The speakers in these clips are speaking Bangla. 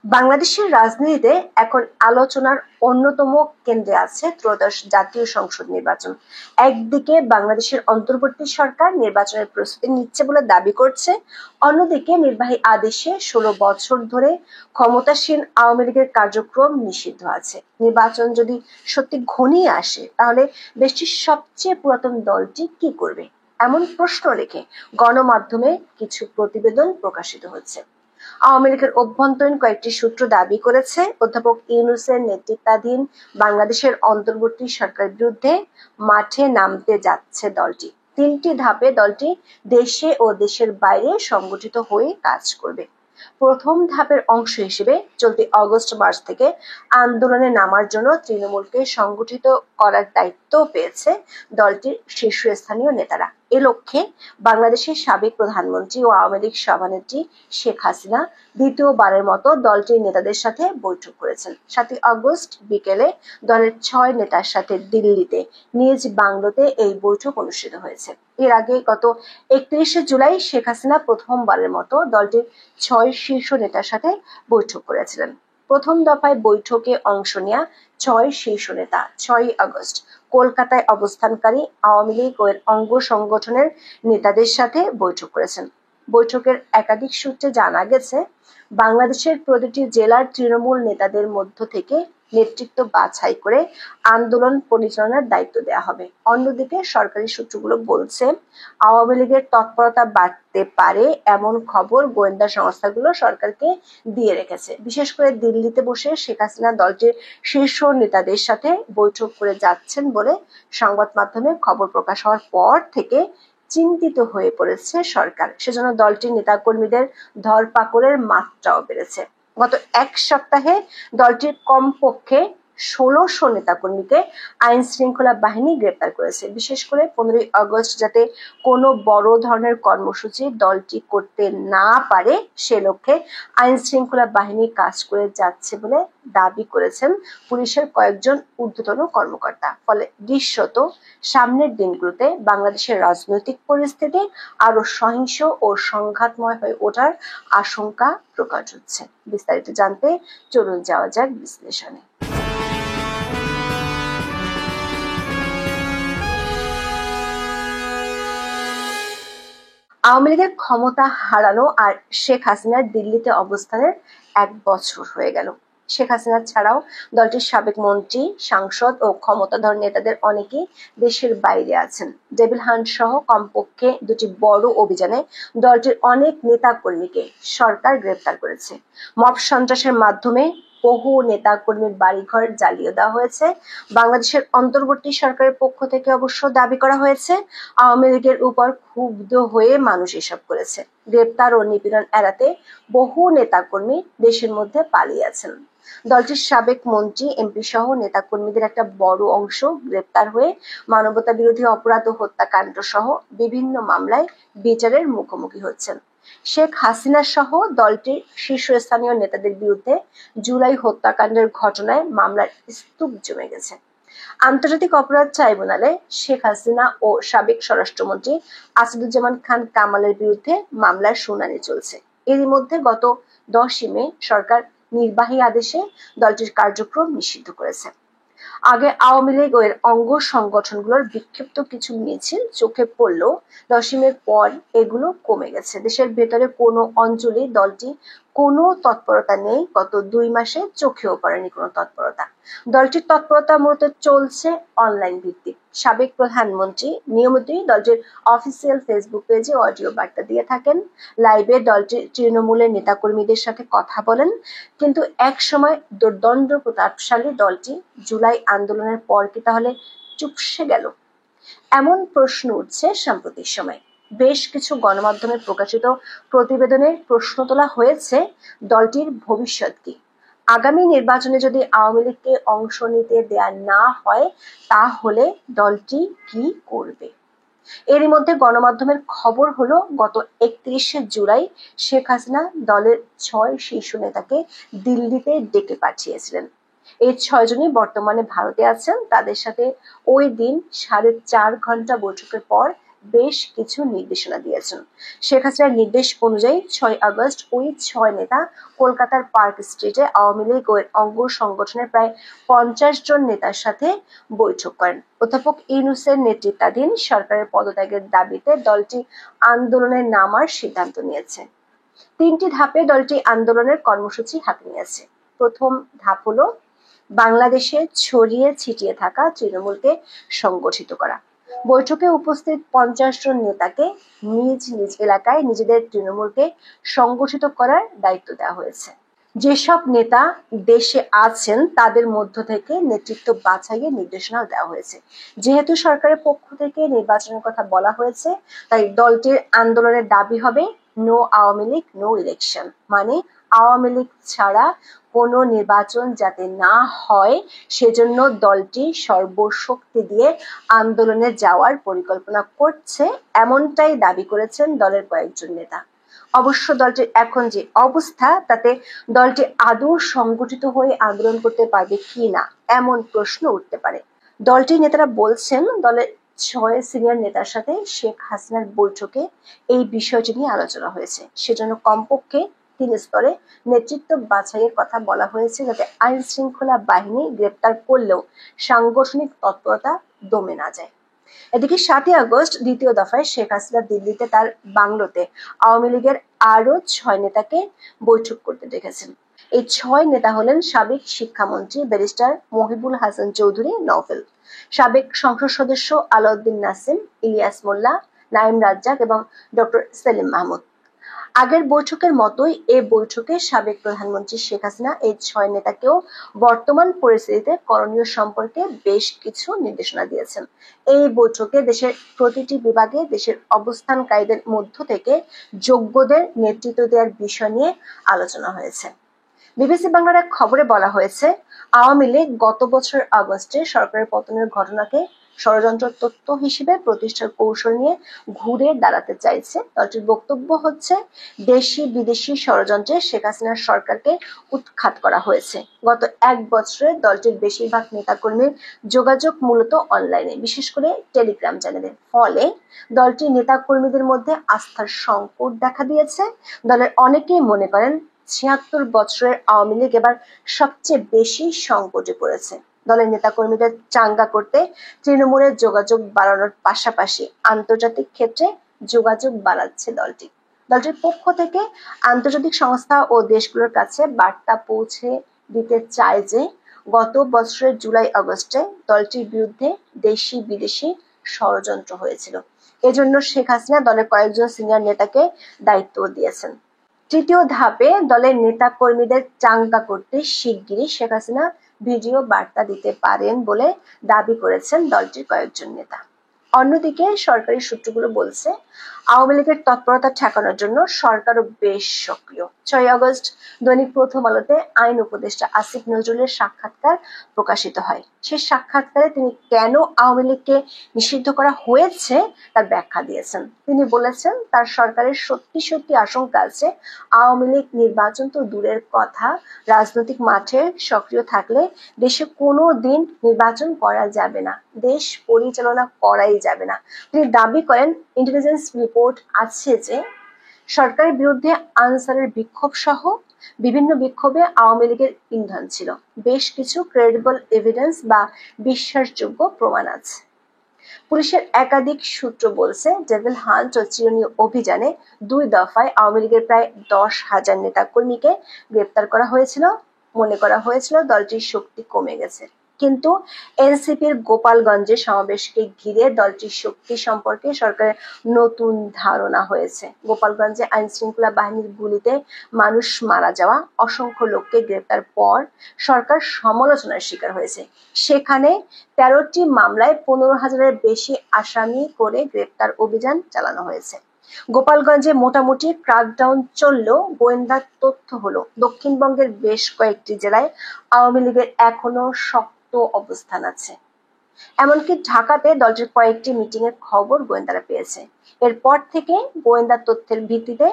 বাংলাদেশের রাজনীতিতে এখন আলোচনার অন্যতম কেন্দ্রে আছে ত্রয়োদশ জাতীয় সংসদ নির্বাচন। একদিকে বাংলাদেশের অন্তর্বর্তী সরকার নির্বাচনের প্রস্তুতি নিচ্ছে বলে দাবি করছে, অন্যদিকে নির্বাহী আদেশে ১৬ বছর ধরে ক্ষমতাসীন আওয়ামী লীগের কার্যক্রম নিষিদ্ধ আছে। নির্বাচন যদি সত্যি ঘনিয়ে আসে তাহলে দেশটির সবচেয়ে পুরাতন দলটি কি করবে, এমন প্রশ্ন রেখে গণমাধ্যমে কিছু প্রতিবেদন প্রকাশিত হচ্ছে। আওয়ামী লীগের অভ্যন্তরীণ কয়েকটি সূত্র দাবি করেছে, অধ্যাপক ইউনূসের নেতৃত্বাধীন বাংলাদেশের অন্তর্বর্তী সরকারের বিরুদ্ধে মাঠে নামতে যাচ্ছে দলটি। ৩টি ধাপে দলটি দেশে ও দেশের বাইরে সংগঠিত হয়ে কাজ করবে। প্রথম ধাপের অংশ হিসেবে চলতি অগস্ট-মার্চ থেকে আন্দোলনে নামার জন্য তৃণমূলকে সংগঠিত করার দায়িত্ব পেয়েছে দলটির শীর্ষস্থানীয় নেতারা। এ লক্ষ্যে বাংলাদেশের সাবেক প্রধানমন্ত্রী ও আওয়ামী লীগ সভানেত্রী শেখ হাসিনা দ্বিতীয়বারের মতো দলটির নেতাদের সাথে বৈঠক করেছেন। ৭ই অগস্ট বিকেলে দলের ৬ নেতার সাথে দিল্লিতে নিজ বাংলোতে এই বৈঠক অনুষ্ঠিত হয়েছে। এর আগে গত ৩১শে জুলাই শেখ হাসিনা প্রথমবারের মতো দলটির ৬ শীর্ষ নেতার সাথে বৈঠক করেছিলেন। প্রথম দফায় বৈঠকে অংশ নেয়া ৬ শীর্ষ নেতা ৬ই আগস্ট কলকাতায় অবস্থানকারী আওয়ামী লীগ ও এর অঙ্গ সংগঠনের নেতাদের সাথে বৈঠক করেছেন। বৈঠকের একাধিক সূত্রে জানা গেছে, বাংলাদেশের প্রতিটি জেলার তৃণমূল নেতাদের মধ্য থেকে নেতৃত্ব বাছাই করে আন্দোলন পরিচালনার দায়িত্ব দেওয়া হবে। অন্যদিকে সরকারি সূত্রগুলো বলছে, আওয়ামী লীগের তৎপরতা বাড়তে পারে এমন খবর গোয়েন্দা সংস্থাগুলো সরকারকে দিয়ে রেখেছে। বিশেষ করে দিল্লিতে বসে শেখ হাসিনা দলটির শীর্ষ নেতাদের সাথে বৈঠক করে যাচ্ছেন বলে সংবাদ মাধ্যমে খবর প্রকাশ হওয়ার পর থেকে চিন্তিত হয়ে পড়েছে সরকার। সেজন্য দলটির নেতাকর্মীদের ধরপাকড়ের মাত্রাও বেড়েছে। গত এক সপ্তাহে দলটির কমপক্ষে ১৬০০ নেতাকর্মীকে আইন শৃঙ্খলা বাহিনী গ্রেপ্তার করেছে। বিশেষ করে ১৫ই আগস্ট যাতে কোনো বড় ধরনের কর্মসূচি দলটি করতে না পারে সে লক্ষ্যে আইন শৃঙ্খলা বাহিনী কাজ করে যাচ্ছে বলে দাবি করেছেন পুলিশের কয়েকজন ঊর্ধ্বতন কর্মকর্তা। ফলে দৃশ্যত সামনের দিনগুলোতে বাংলাদেশের রাজনৈতিক পরিস্থিতি আরো সহিংস ও সংঘাতময় হয়ে ওঠার আশঙ্কা প্রকাশ হচ্ছে। বিস্তারিত জানতে চলুন যাওয়া যাক বিশ্লেষণে। আওয়ামী লীগের ক্ষমতা হারানো আর শেখ হাসিনার দিল্লিতে অবস্থানের ১ বছর হয়ে গেল। শেখ হাসিনা ছাড়াও দলটির সাবেক মন্ত্রী, সাংসদ ও ক্ষমতাধর নেতাদের অনেকেই দেশের বাইরে আছেন। ডেভিল হান্ট সহ কমপক্ষে ২টি বড় অভিযানে দলটির অনেক নেতা কর্মীকে সরকার গ্রেপ্তার করেছে। মব সন্ত্রাসের মাধ্যমে বহু নেতা কর্মীর বাড়িঘর জ্বালিয়ে দেওয়া হয়েছে। বাংলাদেশের অন্তর্বর্তী সরকারের পক্ষ থেকে অবশ্য দাবি করা হয়েছে, আওয়ামী লীগের উপর ক্ষুব্ধ হয়ে মানুষ এসব করেছে। গ্রেপ্তার ও নিপীড়ন এড়াতে বহু নেতাকর্মী দেশের মধ্যে পালিয়ে আছেন। দলটির সাবেক মন্ত্রী, এমপি সহ নেতাকর্মীদের একটা বড় অংশ গ্রেপ্তার হয়ে মানবতা বিরোধী অপরাধ ও হত্যাকাণ্ড সহ বিভিন্ন মামলায় বিচারের মুখোমুখি হচ্ছেন। শেখ হাসিনা সহ দলটির শীর্ষস্থানীয় নেতাদের বিরুদ্ধে জুলাই হত্যাকাণ্ডের ঘটনায় মামলার স্তূপ জমে গেছে। আন্তর্জাতিক অপরাধ ট্রাইব্যুনালে শেখ হাসিনা ও সাবেক স্বরাষ্ট্রমন্ত্রী আসাদুজ্জামান খান কামালের বিরুদ্ধে মামলার শুনানি চলছে। এরই মধ্যে গত ১০ই মে সরকার নির্বাহী আদেশে দলটির কার্যক্রম নিষিদ্ধ করেছে। আগে আওয়ামী লীগ ও এর অঙ্গ সংগঠনগুলোর বিক্ষিপ্ত কিছু মিছিল চোখে পড়লেও ১০ই মের পর এগুলো কমে গেছে। দেশের ভেতরে কোনো অঞ্চলে দলটি কোনো তৎপরতা নেই। গত ২ মাসে চোখেও পড়েনি কোনো তৎপরতা। দলটির তৎপরতা মূলত চলছে অনলাইন ভিত্তিক। সাবেক প্রধানমন্ত্রী নিয়মিতই দলটির অফিসিয়াল ফেসবুক পেজে অডিও বার্তা দিয়ে থাকেন। লাইভে দলটির তৃণমূলের নেতাকর্মীদের সাথে কথা বলেন। কিন্তু এক সময় দুর্দণ্ড প্রতাপশালী দলটি জুলাই আন্দোলনের পর কি তাহলে চুপসে গেল? এমন প্রশ্ন উঠছে সাম্প্রতিক সময়। বেশ কিছু গণমাধ্যমে প্রকাশিত প্রতিবেদনে প্রশ্ন তোলা হয়েছে, দলটির ভবিষ্যৎ কি? আগামী নির্বাচনে যদি আওয়ামী লীগকে অংশ নিতে দেয়া না হয় তাহলে দলটি কি করবে? এরই মধ্যে গণমাধ্যমের খবর হলো, গত ৩১শে জুলাই শেখ হাসিনা দলের ৬ শীর্ষ নেতাকে দিল্লিতে ডেকে পাঠিয়েছিলেন। এই ৬ জনই বর্তমানে ভারতে আছেন। তাদের সাথে ওই দিন ৪.৫ ঘন্টা বৈঠকের পর বেশ কিছু নির্দেশনা দিয়েছেন। শেখ হাসিনার নির্দেশ অনুযায়ী 6 আগস্ট ওই 6 নেতা কলকাতার পার্ক স্ট্রিটে আওয়ামী লীগ ও অঙ্গ সংগঠনের প্রায় 50 জন নেতার সাথে বৈঠক করেন। অধ্যাপক ইউনূসের নেতৃত্বাধীন সরকারের পদত্যাগের দাবিতে দলটি আন্দোলনে নামার সিদ্ধান্ত নিয়েছে। 3টি ধাপে দলটি আন্দোলনের কর্মসূচি হাতে নিয়েছে। প্রথম ধাপ হলো বাংলাদেশে ছড়িয়ে ছিটিয়ে থাকা তৃণমূলকে সংগঠিত করা। বৈঠকে উপস্থিত 50 জন নেতাকে নিজ নিজ এলাকায় নিজেদের তৃণমূলকে সংগঠিত করার দায়িত্ব দেওয়া হয়েছে। যেসব নেতা দেশে আছেন তাদের মধ্য থেকে নেতৃত্ব বাছাইয়ের নির্দেশনাও দেওয়া হয়েছে। যেহেতু সরকারের পক্ষ থেকে নির্বাচনের কথা বলা হয়েছে, তাই দলটির আন্দোলনের দাবি হবে no Awami League no election, মানে আওয়ামী লীগ ছাড়া কোনো নির্বাচন যাতে না হয় সেজন্য দলটি সর্বশক্তি দিয়ে আন্দোলনে যাওয়ার পরিকল্পনা করছে, এমনটাই দাবি করেছেন দলের কয়েকজন নেতা। অবশ্য দলটির এখন যে অবস্থা তাতে দলটি আদৌ সংগঠিত হয়ে আন্দোলন করতে পারবে কিনা এমন প্রশ্ন উঠতে পারে। দলটির নেতারা বলছেন দলের 6 সিনিয়র নেতার সাথে শেখ হাসিনার বৈঠকে এই বিষয়টি নিয়ে আলোচনা হয়েছে। সেজন্য কমপক্ষে 3 স্তরে নেতৃত্ব বাছাইয়ের কথা বলা হয়েছে, যাতে আইন শৃঙ্খলা বাহিনী গ্রেপ্তার করলেও সাংগঠনিক তৎপরতা দমে না যায়। এদিকে 7 আগস্ট দ্বিতীয় দফায় শেখ হাসিনা দিল্লিতে তার বাংলোতে আওয়ামী লীগের আরো 6 নেতাকে বৈঠক করতে ডেকেছেন। এই 6 নেতা হলেন সাবেক শিক্ষামন্ত্রী ব্যারিস্টার মহিবুল হাসান চৌধুরী নওফেল, সাবেক সংসদ সদস্য আলাউদ্দিন নাসিম, ইলিয়াস মোল্লা, নাঈম রাজ্জাক এবং ডক্টর সেলিম মাহমুদ। আগের বৈঠকের মতোই এ বৈঠকে সাবেক প্রধানমন্ত্রী শেখ হাসিনা এই 6 নেতাকেও বর্তমান পরিস্থিতিতে করণীয় সম্পর্কে বেশ কিছু নির্দেশনা দিয়েছেন। এই বৈঠকে দেশের প্রতিটি বিভাগে দেশের অবস্থানকারীদের মধ্য থেকে যোগ্যদের নেতৃত্ব দেওয়ার বিষয় নিয়ে আলোচনা হয়েছে। বিবিসি বাংলার এক খবরে বলা হয়েছে, আওয়ামী লীগ গত বছর আগস্টে সরকারের পতনের ঘটনাকে ষড়যন্ত্র তত্ত্ব হিসেবে প্রতিষ্ঠার কৌশল নিয়ে ঘুরে দাঁড়াতে চাইছে। দলটির বক্তব্য হচ্ছে, দেশি বিদেশি ষড়যন্ত্রে শেখ হাসিনার সরকারকে উৎখাত করা হয়েছে। গত 1 বছরে দলটির বেশিরভাগ নেতাকর্মীর যোগাযোগ মূলত অনলাইনে, বিশেষ করে টেলিগ্রাম চ্যানেলে। ফলে দলটির নেতাকর্মীদের মধ্যে আস্থার সংকট দেখা দিয়েছে। দলের অনেকেই মনে করেন 76 বছরের আওয়ামী লীগ এবার সবচেয়ে বেশি সংকটে পড়েছে। দলের নেতাকর্মীদের চাঙ্গা করতে তৃণমূলের যোগাযোগ বাড়ানোর পাশাপাশি আন্তর্জাতিক ক্ষেত্রে যোগাযোগ বাড়াচ্ছে দলটি। দলটির পক্ষ থেকে আন্তর্জাতিক সংস্থা ও দেশগুলোর কাছে বার্তা পৌঁছে দিতে চায় যে গত বছরের জুলাই আগস্টে দলটির বিরুদ্ধে দেশি বিদেশি ষড়যন্ত্র হয়েছিল। এজন্য শেখ হাসিনা দলের কয়েকজন সিনিয়র নেতাকে দায়িত্ব দিয়েছেন। তৃতীয় ধাপে দলের নেতা কর্মীদের চাঙ্গা করতে শিগগিরই শেখ হাসিনা ভিডিও বার্তা দিতে পারেন বলে দাবি করেছেন দলটির কয়েকজন নেতা। অন্যদিকে সরকারি সূত্রগুলো বলছে, আওয়ামী লীগের তৎপরতা ঠেকানোর জন্য সরকারও বেশ সক্রিয়। 6 আগস্ট দৈনিক প্রথম আলোতে আইন উপদেষ্টা আসিফ নজরুলের সাক্ষাৎকার প্রকাশিত হয়। সেই সাক্ষাৎকারে তিনি কেন আওয়ামী লীগকে নিষিদ্ধ করা হয়েছে তার ব্যাখ্যা দিয়েছেন। তিনি বলেছেন, তার সরকারের সত্যি সত্যি আশঙ্কা আছে আওয়ামী লীগ নির্বাচন তো দূরের কথা, রাজনৈতিক মাঠে সক্রিয় থাকলে দেশে কোনো দিন নির্বাচন করা যাবে না, দেশ পরিচালনা করাই যাবে না। তিনি দাবি করেন, ইন্টেলিজেন্স রিপোর্ট আছে যে সরকারের বিরুদ্ধে আনসারের বিক্ষোভ সহ বিভিন্ন বিক্ষোভে আওয়ামী লীগের ইন্ধন ছিল। বেশ কিছু ক্রেডিবল এভিডেন্স বা বিশ্বাসযোগ্য প্রমাণ আছে। পুলিশের একাধিক সূত্র বলছে, ডেভিল হান্ট ও চিরুনি অভিযানে 2 দফায় আওয়ামী লীগের প্রায় 10,000 নেতাকর্মীকে গ্রেপ্তার করা হয়েছিল। মনে করা হয়েছিল দলটির শক্তি কমে গেছে, কিন্তু এনসিপির গোপালগঞ্জে সমাবেশকে ঘিরে দলটির শক্তি সম্পর্কে সরকারের নতুন ধারণা হয়েছে। গোপালগঞ্জে আইন শৃঙ্খলা বাহিনীর গুলিতে মানুষ মারা যাওয়া, অসংখ্য লোককে গ্রেপ্তার পর সরকার সমালোচনার শিকার হয়েছে। সেখানে 13টি মামলায় 15,000-এর বেশি আসামি করে গ্রেপ্তার অভিযান চালানো হয়েছে। গোপালগঞ্জে মোটামুটি ক্র্যাকডাউন চললেও গোয়েন্দা তথ্য হলো দক্ষিণবঙ্গের বেশ কয়েকটি জেলায় আওয়ামী লীগের এখনো শক্ত অবস্থান আছে। এমনকি ঢাকাতে দলটির কয়েকটি মিটিং এর খবর গোয়েন্দারা পেয়েছে। এরপর থেকে গোয়েন্দা তথ্যের ভিত্তিতে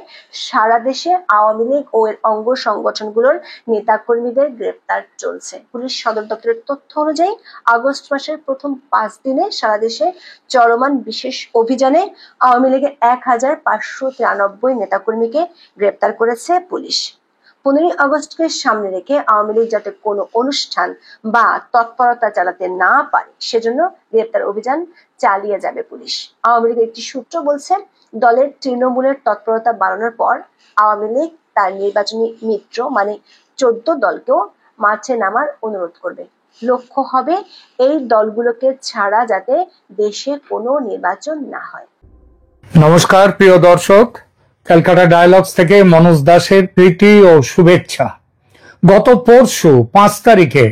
সারা দেশে আওয়ামী লীগ ও এর অঙ্গ সংগঠনগুলোর নেতাকর্মীদের গ্রেপ্তার চলছে। পুলিশ সদর দপ্তরের তথ্য অনুযায়ী আগস্ট মাসের প্রথম 5 দিনে সারা দেশে চলমান বিশেষ অভিযানে আওয়ামী লীগের 1593 নেতাকর্মীকে গ্রেপ্তার করেছে পুলিশ। 15 আগস্টকে সামনে রেখে আওয়ামী লীগ যাতে কোনো অনুষ্ঠান বা তৎপরতা চালাতে না পারে সেজন্য গ্রেপ্তার অভিযান চালিয়ে যাবে পুলিশ। আওয়ামী লীগের একটি সূত্র বলছে, দলের তৃণমূলের তৎপরতা বাড়ানোর পর আওয়ামী লীগ তার নির্বাচনী মিত্র মানে 14 দলকেও মাঠে নামার অনুরোধ করবে। লক্ষ্য হবে এই দলগুলোকে ছাড়া যাতে দেশে কোনো নির্বাচন না হয়। নমস্কার প্রিয় দর্শক, ক্যালকাটা ডায়ালগস থেকে মনোজ দাসের প্রীতি ও শুভেচ্ছা। গত পরশু 5 তারিখে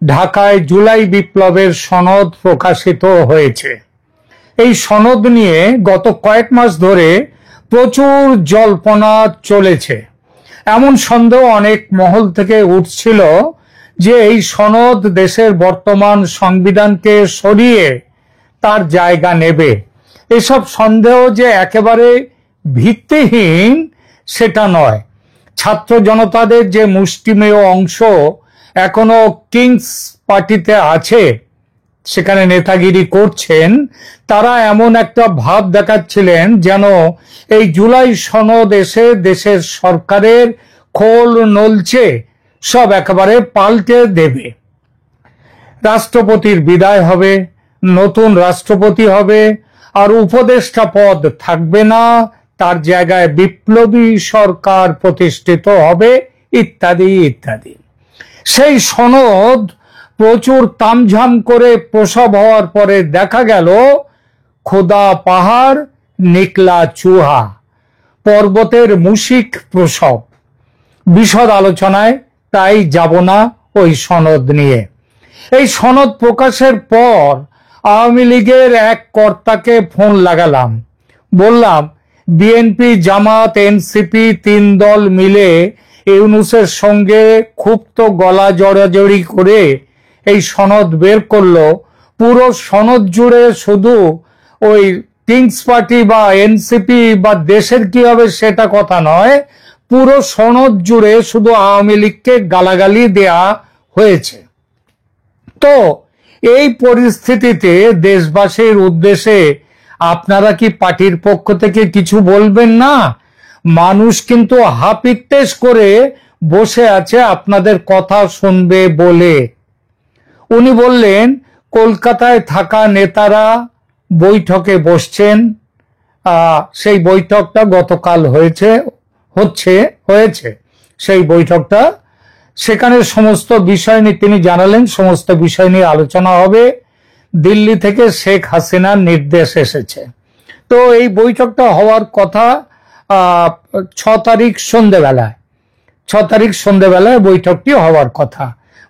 ঢাকায় জুলাই বিপ্লবের সনদ প্রকাশিত হয়েছে। এই সনদ নিয়ে গত কয়েক মাস ধরে প্রচুর জল্পনা চলেছে। এমন সন্দেহ অনেক মহল থেকে উঠছিল যে এই সনদ দেশের বর্তমান সংবিধানকে সরিয়ে তার জায়গা নেবে। এসব সন্দেহ যে একেবারে ভিত্তিহীন সেটা নয়। ছাত্র জনতাদের যে মুষ্টিমেয় অংশ এখনো কিংস পার্টিতে আছে, সেখানে নেতাগিরি করছেন, তারা এমন একটা ভাব দেখাচ্ছিলেন যেন এই জুলাই সনদ এসে দেশের সরকারের খোল নলচে সব একেবারে পাল্টে দেবে। রাষ্ট্রপতির বিদায় হবে, নতুন রাষ্ট্রপতি হবে, আর উপদেষ্টা পদ থাকবে না, তার জায়গায় বিপ্লবী সরকার প্রতিষ্ঠিত হবে, ইত্যাদি ইত্যাদি। সেই সনদ প্রচুর তামঝাম করে প্রসব হওয়ার পরে দেখা গেল খোদা পাহাড় নিকলা চুহা, পর্বতের মুশিক প্রসব। বিশদ আলোচনায় তাই যাব না ওই সনদ নিয়ে। এই সনদ প্রকাশের পর আওয়ামী লীগের এক কর্তাকে ফোন লাগালাম, বললাম বিএনপি, জামাত, এনসিপি 3 দল মিলে ইউনূসের সঙ্গে ক্ষুব্ধ গলা জড়াজড়ি করে এই সনদ বের করলো। পুরো সনদ জুড়ে শুধু ওই কিংস পার্টি বা এনসিপি বা দেশের কি হবে সেটা কথা নয়, পুরো সনদ জুড়ে শুধু আওয়ামী লীগকে গালাগালি দেয়া হয়েছে। তো এই পরিস্থিতিতে দেশবাসীর উদ্দেশ্যে আপনারা কি পার্টির পক্ষ থেকে কিছু বলবেন না? মানুষ কিন্তু হাপিত্তেশ করে বসে আছে আপনাদের কথা শুনবে বলে। উনি বললেন কলকাতায় থাকা নেতারা বৈঠকে বসছেন। সেই বৈঠকটা গতকাল হয়েছে সেই বৈঠকটা, সেখানে সমস্ত বিষয় নিয়ে তিনি জানালেন সমস্ত বিষয় নিয়ে আলোচনা হবে। দিল্লি থেকে শেখ হাসিনার নির্দেশ এসেছে। তো এই বৈঠকটা হওয়ার কথা 6 তারিখ সন্ধ্যেবেলায় বৈঠকটি হওয়ার কথা।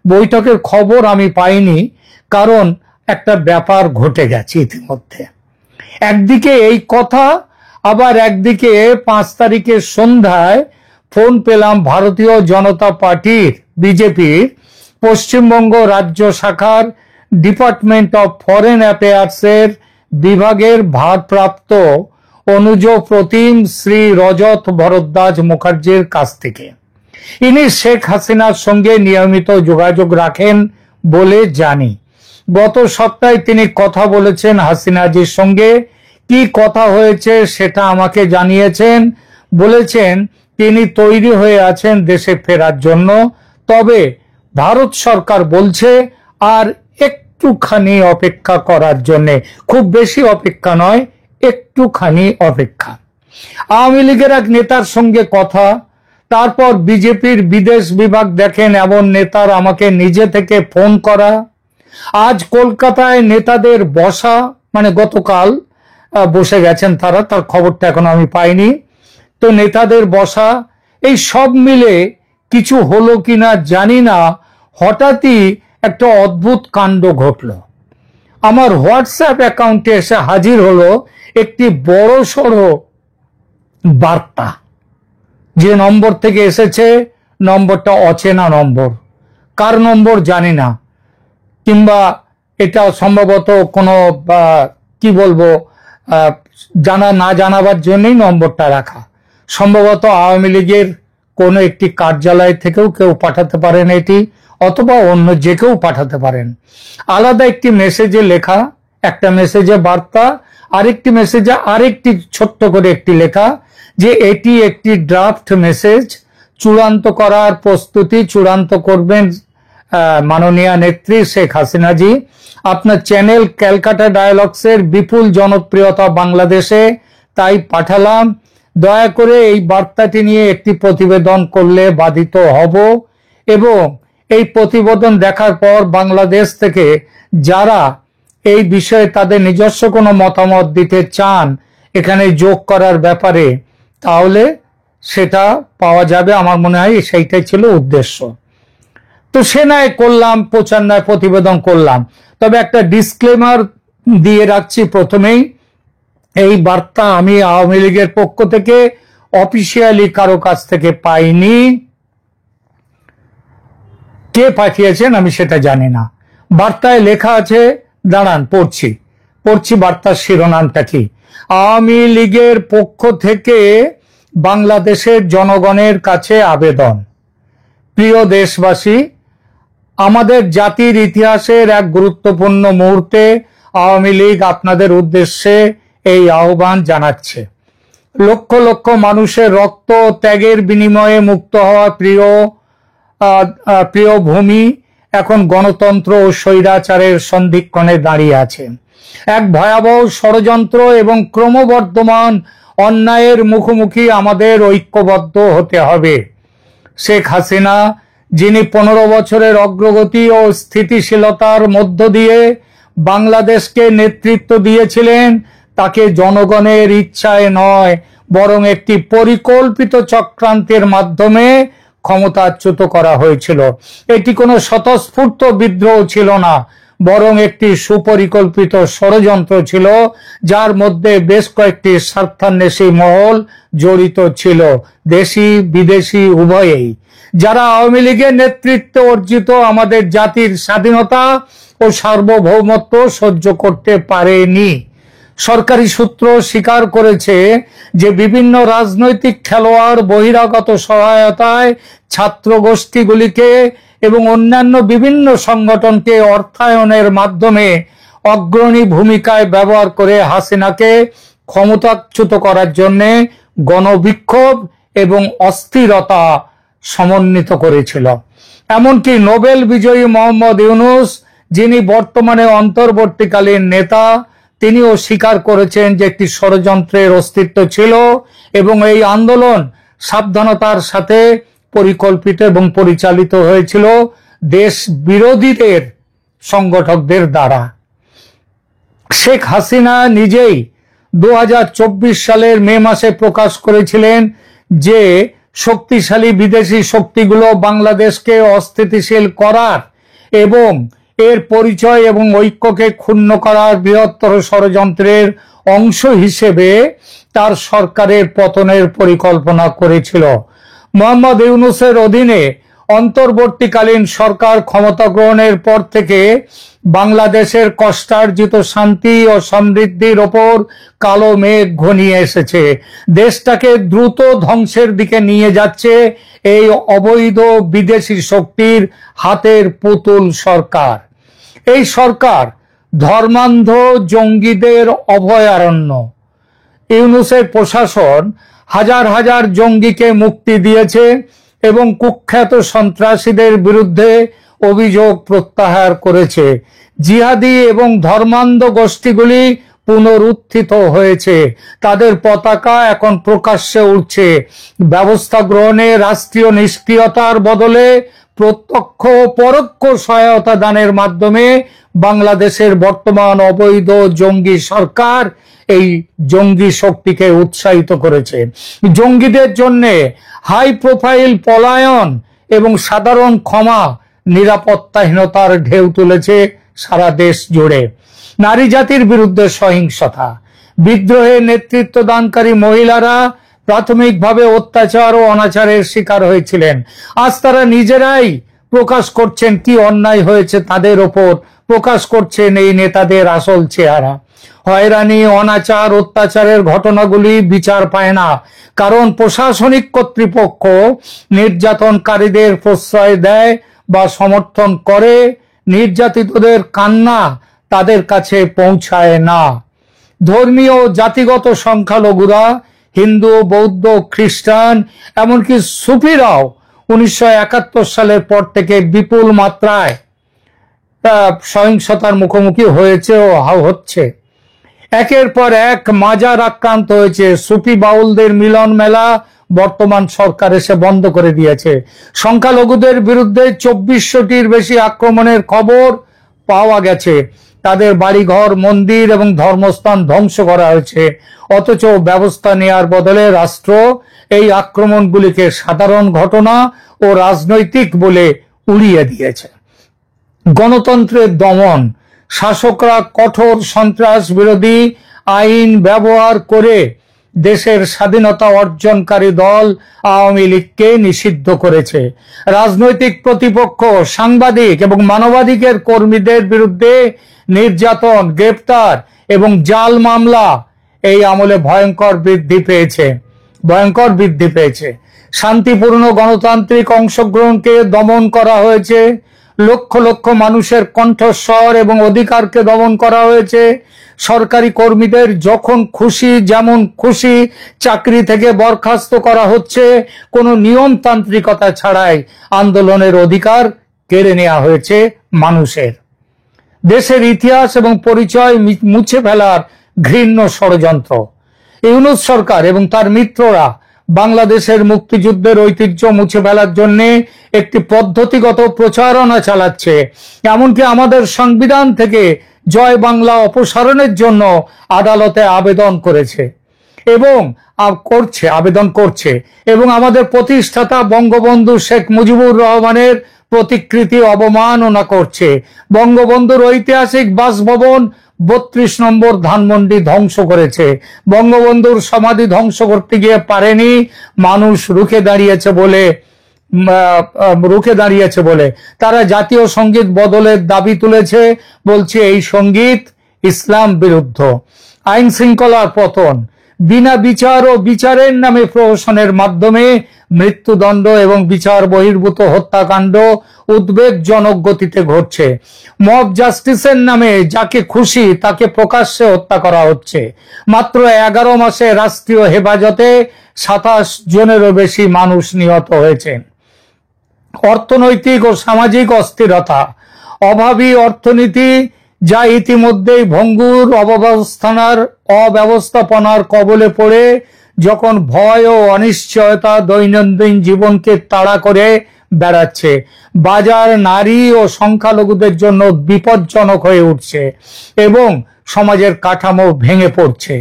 বৈঠকের খবর আমি পাইনি, কারণ একটা ব্যাপার ঘটে গেছে ইতিমধ্যে। একদিকে এই কথা, আবার একদিকে 5 তারিখের সন্ধ্যায় ফোন পেলাম ভারতীয় জনতা পার্টির বিজেপির পশ্চিমবঙ্গ রাজ্য শাখার ডিপার্টমেন্ট অফ ফরেন অ্যাফেয়ার্সের বিভাগের ভারপ্রাপ্ত অনুজ প্রতিম শ্রী রজত ভরদ্বাজ মুখার্জির কাছ থেকে। ইনি শেখ হাসিনার সঙ্গে নিয়মিত যোগাযোগ রাখেন বলে জানি। গত সপ্তাহে তিনি কথা বলেছেন হাসিনাজির সঙ্গে। কি কথা হয়েছে সেটা আমাকে জানিয়েছেন। বলেছেন তিনি তৈরি হয়ে আছেন দেশে ফেরার জন্য, তবে ভারত সরকার বলছে আর একটুখানি অপেক্ষা করার জন্য। খুব বেশি অপেক্ষা নয়, একটুখানি অপেক্ষা। আওয়ামী লীগের এক নেতার সঙ্গে কথা, তারপর বিজেপির বিদেশ বিভাগ দেখেন এমন নেতার আমাকে নিজে থেকে ফোন করা। আজ কলকাতায় নেতাদের বসা, মানে গতকাল বসে গেছেন তার খবরটা এখন আমি পাইনি। তো নেতাদের বসা, এই সব মিলে কিছু হলো কিনা জানি না, হঠাৎই একটা অদ্ভুত কাণ্ড ঘটলো। আমার হোয়াটসঅ্যাপ অ্যাকাউন্টে এসে হাজির হলো একটি বড়সড় বার্তা। যে নম্বর থেকে এসেছে নম্বরটা অচেনা নম্বর, কার নম্বর জানি না, কিংবা এটা সম্ভবত কোনো কি বলবো না জানাবার জন্যই নম্বরটা রাখা। সম্ভবত আওয়ামী লীগের কোনো একটি কার্যালয় থেকেও কেউ পাঠাতে পারেন এটি, অথবা অন্য যে কেউ পাঠাতে পারেন। আলাদা একটি মেসেজে লেখা, একটা মেসেজে বার্তা, আরেকটি মেসেজে আরেকটি ছোট্ট করে একটি লেখা যে এটি একটি ড্রাফট মেসেজ, চূড়ান্ত করার প্রস্তুতি চূড়ান্ত করবেন মাননীয় নেত্রী শেখ হাসিনা জি। আপনার চ্যানেল ক্যালকাটা ডায়ালগসের বিপুল জনপ্রিয়তা বাংলাদেশে, তাই পাঠালাম। দয়া করে এই বার্তাটি নিয়ে একটি প্রতিবেদন করলে বাধিত হব, এবং এই প্রতিবেদন দেখার পর বাংলাদেশ থেকে যারা এই বিষয়ে তাদের নিজস্ব কোনো মতামত দিতে চান এখানে যোগ করার ব্যাপারে, তাহলে সেটা পাওয়া যাবে। আমার মনে হয় সেইটাই ছিল উদ্দেশ্য। তো সে নয় করলাম, প্রচারণায় প্রতিবেদন করলাম, তবে একটা ডিসক্লেমার দিয়ে রাখছি প্রথমেই, এই বার্তা আমি আওয়ামী লীগের পক্ষ থেকে অফিসিয়ালি কারো কাছ থেকে পাইনি। কে পাঠিয়েছেন আমি সেটা জানি না। বার্তায় লেখা আছে, দাঁড়ান পড়ছি বার্তার শিরোনামটা কি। আওয়ামী লীগের পক্ষ থেকে বাংলাদেশের জনগণের কাছে আবেদন। প্রিয় দেশবাসী, আমাদের জাতির ইতিহাসের এক গুরুত্বপূর্ণ মুহূর্তে আওয়ামী লীগ আপনাদের উদ্দেশ্যে এই আহ্বান জানাচ্ছে। লক্ষ লক্ষ মানুষের রক্ত ত্যাগের বিনিময়ে মুক্ত হওয়া প্রিয় ভূমি এখন গণতন্ত্র ও স্বৈরাচারের সন্ধিক্ষণে দাঁড়িয়ে আছে। এক ভয়াবহ ষড়যন্ত্র এবং ক্রমবর্ধমান অন্যায়ের মুখোমুখি আমাদের ঐক্যবদ্ধ হতে হবে। শেখ হাসিনা, যিনি 15 বছরের অগ্রগতি ও স্থিতিশীলতার মধ্য দিয়ে বাংলাদেশকে নেতৃত্ব দিয়েছিলেন, তাকে জনগণের ইচ্ছায় নয় বরং একটি পরিকল্পিত চক্রান্তের মাধ্যমে ক্ষমতাচ্যুত করা হয়েছিল। এটি কোনো স্বতঃস্ফূর্ত বিদ্রোহ ছিল না, বরং একটি সুপরিকল্পিত ষড়যন্ত্র ছিল, যার মধ্যে বেশ কয়েকটি স্বার্থান্বেষী মহল জড়িত ছিল, দেশি বিদেশি উভয়েই, যারা আওয়ামী লীগের নেতৃত্বে অর্জিত আমাদের জাতির স্বাধীনতা ও সার্বভৌমত্ব সহ্য করতে পারেনি। সরকারি সূত্র স্বীকার করেছে যে বিভিন্ন রাজনৈতিক খেলোয়াড় বহিরাগত সহায়তায় ছাত্র গোষ্ঠীগুলিকে এবং অন্যান্য বিভিন্ন সংগঠনকে অর্থায়নের মাধ্যমে অগ্রণী ভূমিকায় ব্যবহার করে হাসিনাকে ক্ষমতাচ্যুত করার জন্য গণবিক্ষোভ এবং অস্থিরতা সমন্বিত করেছিল। এমনকি নোবেল বিজয়ী মোহাম্মদ ইউনূস, যিনি বর্তমানে অন্তর্বর্তীকালীন নেতা, তিনিও স্বীকার করেছেন যে একটি ষড়যন্ত্রের অস্তিত্ব ছিল এবং এই আন্দোলন সাবধানতার সাথে পরিকল্পিত এবং পরিচালিত হয়েছিল দেশ বিরোধীদের সংগঠকদের দ্বারা। শেখ হাসিনা নিজেই 2024 সালের মে মাসে প্রকাশ করেছিলেন যে শক্তিশালী বিদেশি শক্তিগুলো বাংলাদেশকে অস্থিতিশীল করার এবং এর পরিচয় এবং ঐক্যকে ক্ষুণ্ণ করার বৃহত্তর ষড়যন্ত্রের অংশ হিসেবে তার সরকারের পতনের পরিকল্পনা করেছিল। মোহাম্মদ ইউনূসের অধীনে অন্তর্বর্তীকালীন সরকার ক্ষমতা গ্রহণের পর থেকে বাংলাদেশের কষ্টার্জিত শান্তি ও সমৃদ্ধির ওপর কালো মেঘ ঘনিয়ে এসেছে। দেশটাকে দ্রুত ধ্বংসের দিকে নিয়ে যাচ্ছে এই অবৈধ বিদেশি শক্তির হাতের পুতুল সরকার। এই সরকার ধর্মান্ধ জঙ্গিদের অভয়ারণ্য। ইউনূসের প্রশাসন হাজার হাজার জঙ্গিকে মুক্তি দিয়েছে এবং কুখ্যাত সন্ত্রাসীদের বিরুদ্ধে অভিযোগ প্রত্যাহার করেছে। জিহাদি এবং ধর্মান্ধ গোষ্ঠীগুলি পুনরুত্থিত হয়েছে, তাদের পতাকা এখন প্রকাশ্যে উঠছে। ব্যবস্থা গ্রহণে রাষ্ট্রীয় নিষ্ক্রিয়তার বদলে প্রত্যক্ষ পরোক্ষ সহায়তা দানের মাধ্যমে বাংলাদেশের বর্তমান অবৈধ জঙ্গি সরকার এই জঙ্গি শক্তিকে উৎসাহিত করেছে। জঙ্গিদের জন্য হাই প্রোফাইল পলায়ন এবং সাধারণ ক্ষমা নিরাপত্তাহীনতার ঢেউ তুলেছে সারা দেশ জুড়ে। নারী জাতির বিরুদ্ধে সহিংসতা, বিদ্রোহে নেতৃত্ব দানকারী মহিলারা প্রাথমিকভাবে অত্যাচার ও অনাচারের শিকার হয়েছিলেন। আজ তারা নিজেরাই প্রকাশ করছেন কি অন্যায় হয়েছে তাদের ওপর, প্রকাশ করছেন এই নেতাদের আসল চেহারা। হয়রানি, অনাচার, অত্যাচারের ঘটনাগুলি বিচার পায় না, কারণ প্রশাসনিক কর্তৃপক্ষ নির্যাতনকারীদের প্রশ্রয় দেয় বা সমর্থন করে। নির্যাতিতদের কান্না তাদের কাছে পৌঁছায় না। ধর্মীয় ও জাতিগত সংখ্যালঘুরা, হিন্দু, বৌদ্ধ, খ্রিস্টান, এমনকি সুফিরাও 1971 সালের পর থেকে বিপুল মাত্রায় সহিংসতার মুখোমুখি হয়েছে ও হচ্ছে। একের পর এক মাজার আক্রান্ত হয়েছে। সুফি বাউলদের মিলন মেলা বর্তমান সরকার এসে বন্ধ করে দিয়েছে। সংখ্যালঘুদের বিরুদ্ধে 2400টির বেশি আক্রমণের খবর পাওয়া গেছে। তাদের বাড়িঘর, মন্দির এবং ধর্মস্থান ধ্বংস করা হয়েছে। অথচ ব্যবস্থা নেওয়ার বদলে রাষ্ট্র এই আক্রমণগুলিকে সাধারণ ঘটনা ও রাজনৈতিক বলে উড়িয়ে দিয়েছে। গণতন্ত্রের দমন, শাসকরা কঠোর সন্ত্রাস বিরোধী আইন ব্যবহার করে দেশের স্বাধীনতা অর্জনকারী দল আওয়ামী লীগকে নিষিদ্ধ করেছে। রাজনৈতিক প্রতিপক্ষ, সাংবাদিক এবং মানবাধিকার কর্মীদের বিরুদ্ধে নির্যাতন, গ্রেপ্তার এবং জাল মামলা এই আমলে ভয়ঙ্কর বৃদ্ধি পেয়েছে। শান্তিপূর্ণ গণতান্ত্রিক অংশগ্রহণকে দমন করা হয়েছে। লক্ষ লক্ষ মানুষের কণ্ঠস্বর এবং অধিকারকে দমন করা হয়েছে। সরকারি কর্মীদের যখন খুশি যেমন খুশি চাকরি থেকে বরখাস্ত করা হচ্ছে। কোনো নিয়মতান্ত্রিকতা ছাড়াই আন্দোলনের অধিকার কেড়ে নেওয়া হয়েছে মানুষের। দেশের ইতিহাস এবং পরিচয় মুছে ফেলার ঘৃণ্য ষড়যন্ত্র। ইউনূস সরকার এবং তার মিত্ররা বাংলাদেশের মুক্তিযুদ্ধের ঐতিহ্য মুছে ফেলার জন্য একটি পদ্ধতিগত প্রচারণা চালাচ্ছে। এমনকি আমাদের সংবিধান থেকে জয় বাংলা অপসারণের জন্য আদালতে আবেদন করেছে এবং এবং আমাদের প্রতিষ্ঠাতা বঙ্গবন্ধু শেখ মুজিবুর রহমানের প্রতিকৃতি অবমাননা করছে। বঙ্গবন্ধুর ঐতিহাসিক বাসভবন 32 নম্বর ধানমন্ডি ধ্বংস করেছে। বঙ্গবন্ধুর সমাধি ধ্বংস করতে গিয়ে পারেনি, মানুষ রুখে দাঁড়িয়েছে বলে তারা জাতীয় সঙ্গীত বদলের দাবি তুলেছে। বলছে এই সঙ্গীত ইসলাম বিরুদ্ধ। আইন শৃঙ্খলার পতন, বিনা বিচার ও বিচারের নামে প্রহসনের মাধ্যমে মৃত্যুদণ্ড এবং বিচার বহির্ভূত হত্যাকাণ্ড উদ্বেগজনক গতিতে ঘটছে। মব জাস্টিসের নামে যাকে খুশি তাকে প্রকাশ্যে হত্যা করা হচ্ছে। মাত্র 11 মাসে রাষ্ট্রীয় হেফাজতে 27 জনেরও বেশি মানুষ নিহত হয়েছেন। অর্থনৈতিক ও সামাজিক অস্থিরতা, অভাবী অর্থনীতি যা ইতিমধ্যেই ভঙ্গুর অব্যবস্থাপনার কবলে পড়ে যখন ভয় ও অনিশ্চয়তা দৈনন্দিন জীবনকে তাড়া করে বেড়াচ্ছে। বাজার নারী ও সংখ্যালঘুদের জন্য বিপজ্জনক হয়ে উঠছে এবং সমাজের কাঠামো ভেঙে পড়ছে।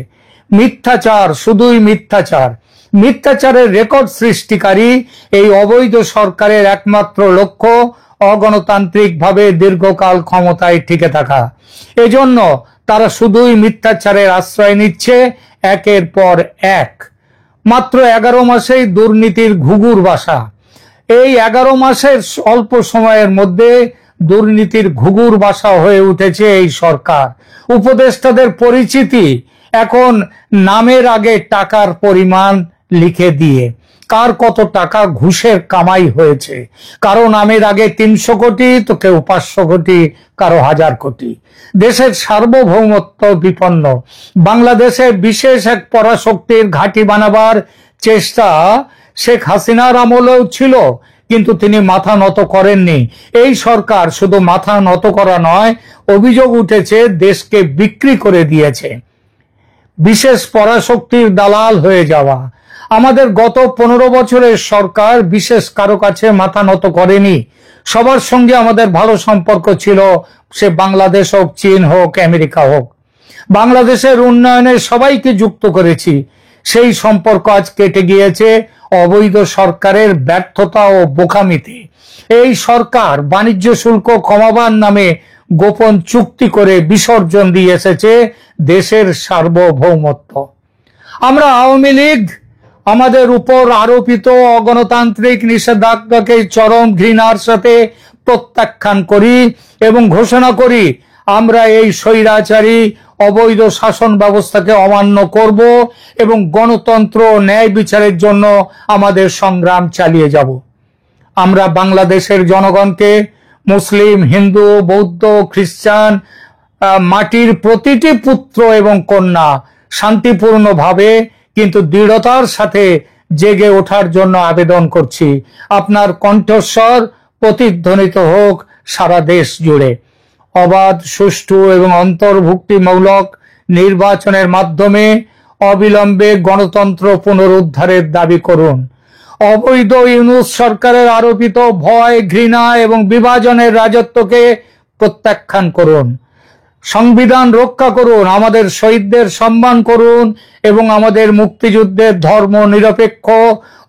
মিথ্যাচার, শুধুই মিথ্যাচারের রেকর্ড সৃষ্টিকারী এই অবৈধ সরকারের একমাত্র লক্ষ্য অগণতান্ত্রিকভাবে দীর্ঘকাল ক্ষমতায় টিকে থাকা। এজন্য তারা শুধুই মিথ্যাচারের আশ্রয় নিচ্ছে একের পর এক। মাত্র 11 মাসেই দুর্নীতির ঘুঘুর বাসা। এই 11 মাসের অল্প সময়ের মধ্যে দুর্নীতির ঘুঘুর বাসা হয়ে উঠেছে এই সরকার। উপদেষ্টাদের পরিচিতি এখন নামের আগে টাকার পরিমাণ লিখে দিয়ে। কার কত টাকা ঘুষের কামাই হয়েছে, কারো নামের আগে 300 কোটি তো কেউ 500 কোটি, কারো 1000 কোটি। দেশের সার্বভৌমত্ব বিপন্ন। বাংলাদেশের বিশেষ এক পরাশক্তির ঘাঁটি বানাবার চেষ্টা শেখ হাসিনার আমলেও ছিল, কিন্তু তিনি মাথা নত করেননি। এই সরকার শুধু মাথা নত করা নয়, অভিযোগ উঠেছে দেশকে বিক্রি করে দিয়েছে। বিশেষ পরাশক্তির দালাল হয়ে যাওয়া। আমাদের গত 15 বছরের সরকার বিশেষ কারো কাছে মাথা নত করেনি। সবার সঙ্গে আমাদের ভালো সম্পর্ক ছিল, সে বাংলাদেশ হোক, চীন হোক, আমেরিকা হোক। বাংলাদেশের উন্নয়নে সবাইকে যুক্ত করেছি। সেই সম্পর্ক আজ কেটে গিয়েছে অবৈধ সরকারের ব্যর্থতা ও বোকামিতে। এই সরকার বাণিজ্য শুল্ক কমাবার নামে গোপন চুক্তি করে বিসর্জন দিয়ে এসেছে দেশের সার্বভৌমত্ব। আমরা আওয়ামী লীগ আমাদের উপর আরোপিত অগণতান্ত্রিক নিষেধাজ্ঞাকে চরম ঘৃণার সাথে প্রত্যাখ্যান করি এবং ঘোষণা করি আমরা এই স্বৈরাচারী অবৈধ শাসন ব্যবস্থাকে অমান্য করব এবং গণতন্ত্র ও ন্যায় বিচারের জন্য আমাদের সংগ্রাম চালিয়ে যাব। আমরা বাংলাদেশের জনগণকে মুসলিম, হিন্দু, বৌদ্ধ, খ্রিস্টান, মাটির প্রতিটি পুত্র এবং কন্যা শান্তিপূর্ণভাবে কিন্তু দৃঢ়তার সাথে জেগে ওঠার জন্য আবেদন করছি। আপনার কণ্ঠস্বর প্রতিধ্বনিত হোক সারা দেশ জুড়ে। অবাধ, সুষ্ঠু এবং অন্তর্ভুক্তিমূলক নির্বাচনের মাধ্যমে অবিলম্বে গণতন্ত্র পুনরুদ্ধারের দাবি করুন। অবৈধ ইউনূস সরকারের আরোপিত ভয়, ঘৃণা এবং বিভাজনের রাজত্বকে প্রত্যাখ্যান করুন। সংবিধান রক্ষা করুন, আমাদের শহীদদের সম্মান করুন এবং আমাদের মুক্তিযুদ্ধের ধর্ম নিরপেক্ষ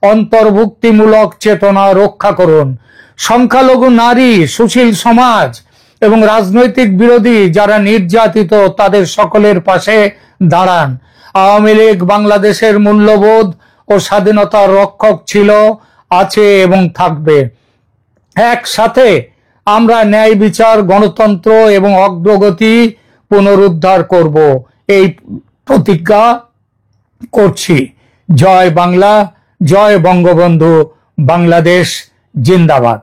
অন্তর্ভুক্তিমূলক চেতনা রক্ষা করুন। সংখ্যালঘু নারী, সুশীল সমাজ এবং রাজনৈতিক বিরোধী যারা নির্যাতিত তাদের সকলের পাশে দাঁড়ান। আওয়ামী লীগ বাংলাদেশের মূল্যবোধ ও স্বাধীনতার রক্ষক ছিল, আছে এবং থাকবে। একসাথে আমরা ন্যায় বিচার, গণতন্ত্র এবং অগ্রগতি পুনরুদ্ধার করব, এই প্রতিজ্ঞা করছি। জয় বাংলা, জয় বঙ্গবন্ধু, বাংলাদেশ জিন্দাবাদ।